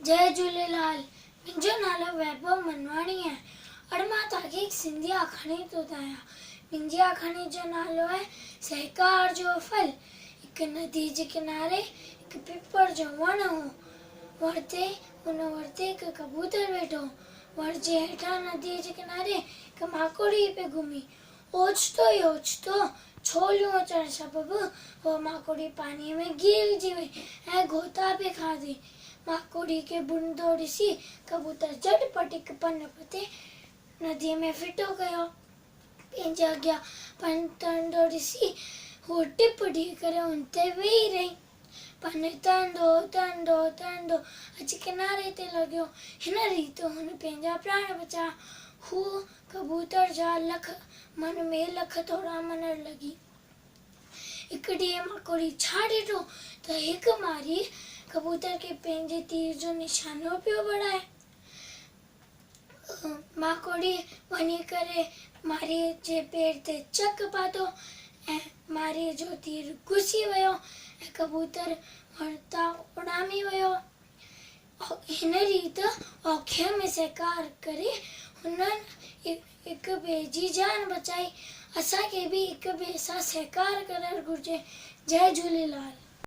जय झूलेलाल। मुंहिंजो नालो वैभव मनवाणी आहे और मां तव्हांखे हिकु सिंधी आखाणी थो ॿुधायां। मुंहिंजी आखाणी जो नालो आहे सहकार जो फल। हिकु नदी जे किनारे हिकु पीपल जो वण हो। वण ते हिकु कबूतर वेठो। वण जे हेठां नदीअ जे किनारे हिकु माकोड़ी पे घुमी। ओचितो ई ओचितो छोलियूं अचण सबबु उहा माकोड़ी पाणीअ में घिरजी वई ऐं गोता पे खाधी। माकोड़ी खे बुनंदो ॾिसी कबूतर झटपट हिकु पन ते नदीअ में फिटो कयो। पंहिंजे अॻियां पन तरंदो ॾिसी हू टिप ॾेई करे उन ते वेही रही। पन तरंदो अची किनारे ते लॻियो। हिन रीति हुन पंहिंजा प्राण बचाया। हू कबूतर जा मन में लख थोरा मनण लॻी। हिकु ॾींहुं माकोड़ी छा ॾिठो त हिकु मारी कबूतर खे पंहिंजे तीर जो निशानो पियो बढ़ाए। माकोड़ी वञी करे मारीअ जे पेर ते चक पातो ऐं मारीअ जो तीर घुसी वियो ऐं कबूतर वणता उॾामी वियो। हिन रीति औखिया में सहकार करे हुननि हिकु ॿिए जी जान बचाई। असांखे बि हिकु ॿिए सां सहकार करणु घुरिजे। जय झूलेलाल।